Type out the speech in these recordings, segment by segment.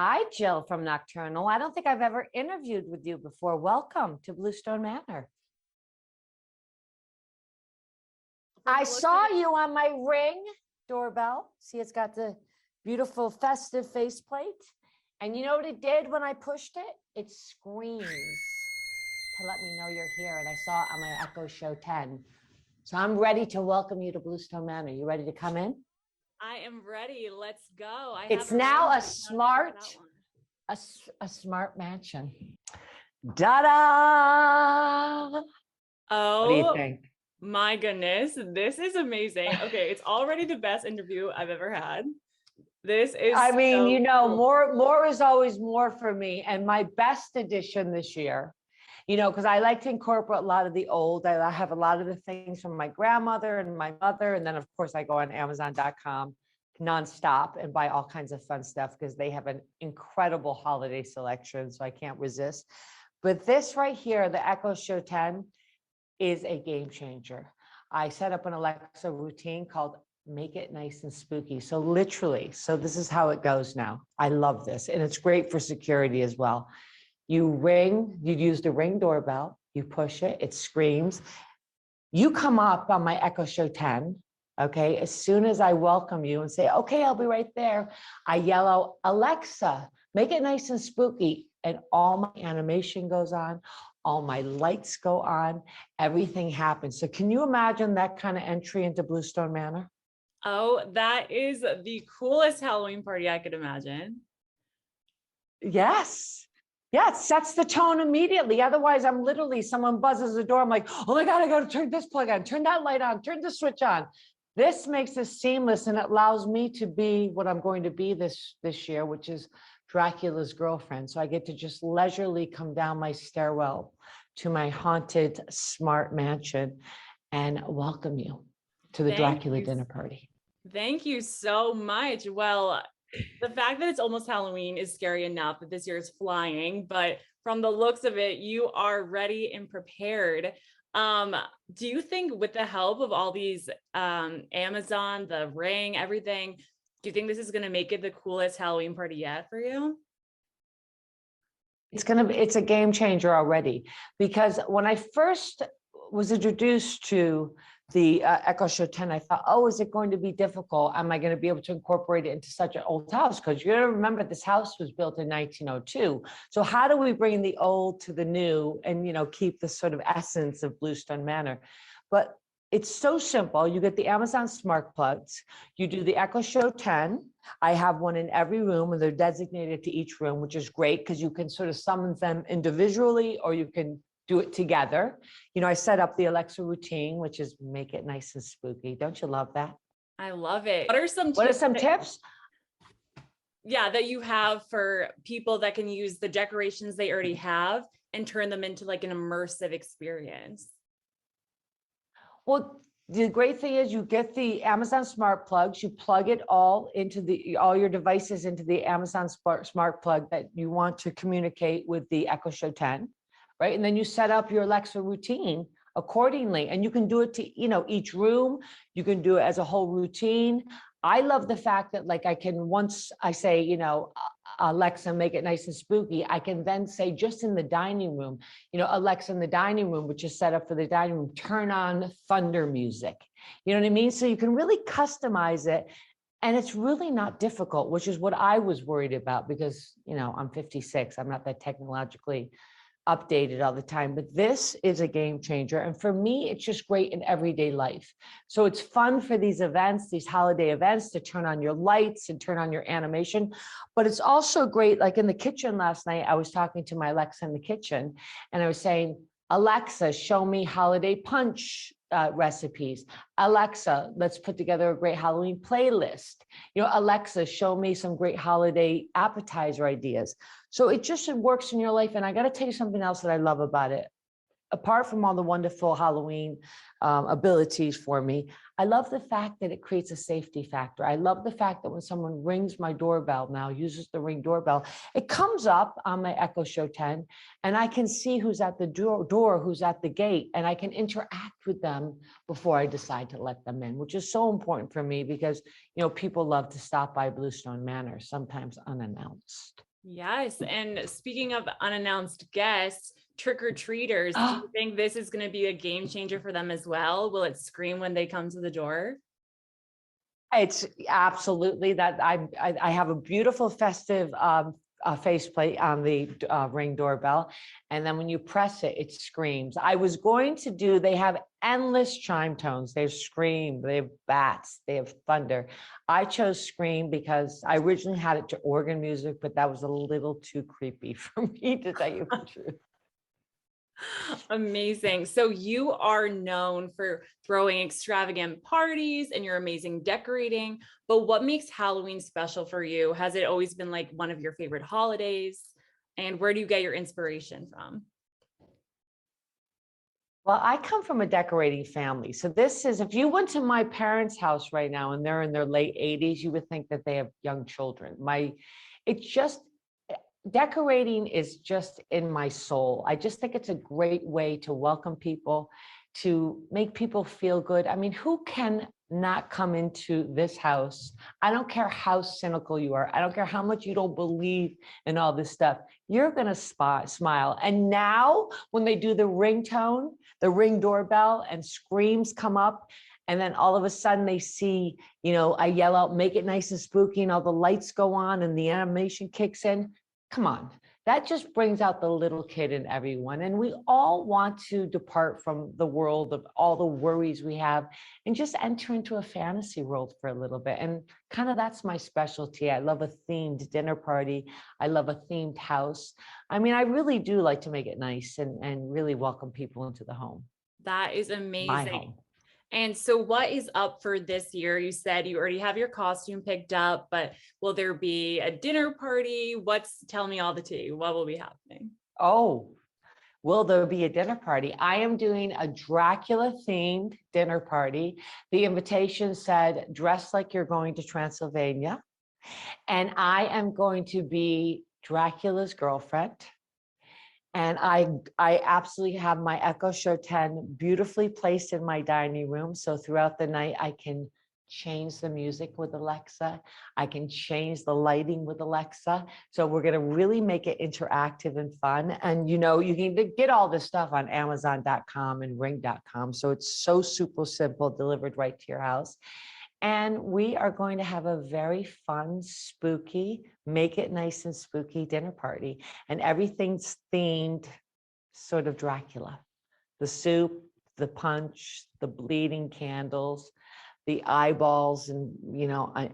Hi, Jill from Nocturnal. I don't think I've ever interviewed with you before. Welcome to Bluestone Manor. I saw you on my Ring doorbell. See, it's got the beautiful festive faceplate. And you know what it did when I pushed it? It screams to let me know you're here. And I saw it on my Echo Show 10. So I'm ready to welcome you to Bluestone Manor. You ready to come in? I am ready. Let's go. It's now a smart mansion. Da-da! Oh, what do you think? My goodness, this is amazing. Okay, it's already the best interview I've ever had. This is cool. More is always more for me. And my best edition this year, because I like to incorporate a lot of the old. I have a lot of the things from my grandmother and my mother. And then, of course, I go on Amazon.com nonstop and buy all kinds of fun stuff because they have an incredible holiday selection. So I can't resist. But this right here, the Echo Show 10, is a game changer. I set up an Alexa routine called Make It Nice and Spooky. So literally, this is how it goes now. I love this. And it's great for security as well. You use the Ring doorbell, you push it, it screams. You come up on my Echo Show 10, okay? As soon as I welcome you and say, okay, I'll be right there, I yell out, Alexa, make it nice and spooky. And all my animation goes on, all my lights go on, everything happens. So can you imagine that kind of entry into Bluestone Manor? Oh, that is the coolest Halloween party I could imagine. Yes. Yeah, it sets the tone immediately. Otherwise, I'm literally, someone buzzes the door. I'm like, oh my God, I got to turn this plug on, turn that light on, turn the switch on. This makes it seamless and it allows me to be what I'm going to be this year, which is Dracula's girlfriend. So I get to just leisurely come down my stairwell to my haunted smart mansion and welcome you to the Dracula dinner party. Thank you so much. Well, the fact that it's almost Halloween is scary enough that this year is flying, but from the looks of it, you are ready and prepared. Do you think with the help of all these Amazon, the Ring, everything, do you think this is going to make it the coolest Halloween party yet for you? It's a game changer already, because when I first was introduced to the Echo Show 10, I thought, oh, is it going to be difficult? Am I going to be able to incorporate it into such an old house? Because you got to remember, this house was built in 1902. So how do we bring the old to the new and, keep the sort of essence of Bluestone Manor? But it's so simple. You get the Amazon smart plugs. You do the Echo Show 10. I have one in every room, and they're designated to each room, which is great because you can sort of summon them individually, or you can do it together. I set up the Alexa routine, which is make it nice and spooky. Don't you love that? I love it. What are some tips? Yeah, that you have for people that can use the decorations they already have and turn them into like an immersive experience? Well, the great thing is you get the Amazon smart plugs, you plug it all into all your devices into the Amazon smart plug that you want to communicate with the Echo Show 10, right? And then you set up your Alexa routine accordingly. And you can do it to, each room, you can do it as a whole routine. I love the fact that I can, once I say, Alexa, make it nice and spooky, I can then say just in the dining room, Alexa in the dining room, which is set up for the dining room, turn on thunder music. You know what I mean? So you can really customize it. And it's really not difficult, which is what I was worried about because, I'm 56. I'm not that technologically updated all the time, but this is a game changer. And for me, it's just great in everyday life. So it's fun for these events, these holiday events, to turn on your lights and turn on your animation. But it's also great, like in the kitchen last night, I was talking to my Alexa in the kitchen and I was saying, Alexa, show me holiday punch recipes. Alexa, let's put together a great Halloween playlist. Alexa, show me some great holiday appetizer ideas. So it works in your life. And I got to tell you something else that I love about it. Apart from all the wonderful Halloween abilities for me, I love the fact that it creates a safety factor. I love the fact that when someone rings my doorbell now, uses the Ring doorbell, it comes up on my Echo Show 10, and I can see who's at the door, who's at the gate, and I can interact with them before I decide to let them in, which is so important for me because, people love to stop by Bluestone Manor, sometimes unannounced. Yes. And speaking of unannounced guests, trick-or-treaters, do you think this is going to be a game changer for them as well? Will it scream when they come to the door? It's absolutely that. I have a beautiful festive faceplate on the Ring doorbell, and then when you press it, it screams. I was going to do. They have endless chime tones. They have scream. They have bats. They have thunder. I chose scream because I originally had it to organ music, but that was a little too creepy for me, to tell you the truth. Amazing. So you are known for throwing extravagant parties and your amazing decorating, but what makes Halloween special for you? Has it always been like one of your favorite holidays? And where do you get your inspiration from? Well, I come from a decorating family. So this is, if you went to my parents' house right now and they're in their late 80s, you would think that they have young children. It's just, decorating is just in my soul. I just think it's a great way to welcome people, to make people feel good. I mean, who can not come into this house? I don't care how cynical you are. I don't care how much you don't believe in all this stuff. You're going to smile. And now when they do the ringtone, the Ring doorbell, and screams come up, and then all of a sudden they see, I yell out, make it nice and spooky, and all the lights go on and the animation kicks in. Come on, that just brings out the little kid in everyone. And we all want to depart from the world of all the worries we have and just enter into a fantasy world for a little bit. And kind of that's my specialty. I love a themed dinner party. I love a themed house. I mean, I really do like to make it nice and really welcome people into the home. That is My amazing. home. And so what is up for this year? You said you already have your costume picked up, but will there be a dinner party? Tell me all the tea. What will be happening? Oh, will there be a dinner party? I am doing a Dracula themed dinner party. The invitation said, dress like you're going to Transylvania. And I am going to be Dracula's girlfriend. And I absolutely have my Echo Show 10 beautifully placed in my dining room. So throughout the night, I can change the music with Alexa. I can change the lighting with Alexa. So we're going to really make it interactive and fun. And you can get all this stuff on Amazon.com and Ring.com. So it's so super simple, delivered right to your house. And we are going to have a very fun, spooky, make it nice and spooky dinner party. And everything's themed sort of Dracula. The soup, the punch, the bleeding candles, the eyeballs, and,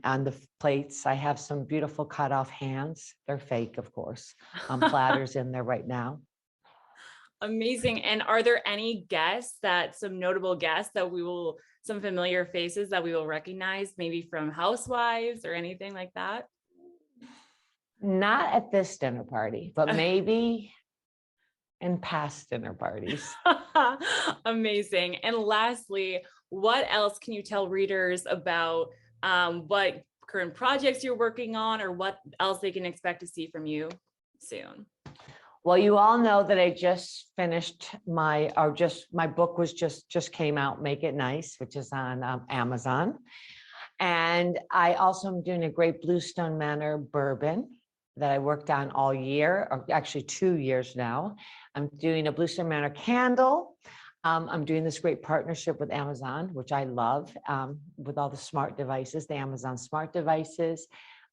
on the plates. I have some beautiful cut off hands. They're fake, of course. Platters in there right now. Amazing. And are there any some notable guests some familiar faces that we will recognize, maybe from Housewives or anything like that? Not at this dinner party, but maybe in past dinner parties. Amazing. And lastly, what else can you tell readers about what current projects you're working on, or what else they can expect to see from you soon? Well, you all know that I just finished my book was just came out, Make It Nice, which is on Amazon. And I also am doing a great Bluestone Manor bourbon that I worked on all year, or actually 2 years now. I'm doing a Bluestone Manor candle. I'm doing this great partnership with Amazon, which I love, with all the smart devices, the Amazon smart devices.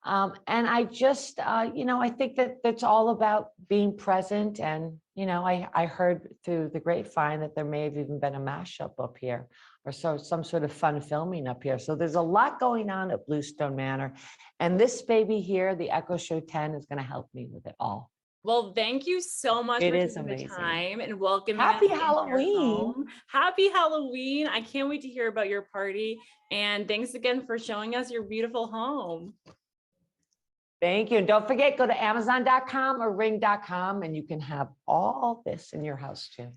And I just, I think that that's all about being present. And, I heard through the grapevine that there may have even been a mashup up here, or some sort of fun filming up here. So there's a lot going on at Bluestone Manor. And this baby here, the Echo Show 10, is going to help me with it all. Well, thank you so much for taking the time and welcoming us Happy into your Halloween. home. Happy Halloween. I can't wait to hear about your party. And thanks again for showing us your beautiful home. Thank you. And don't forget, go to Amazon.com or Ring.com and you can have all this in your house too.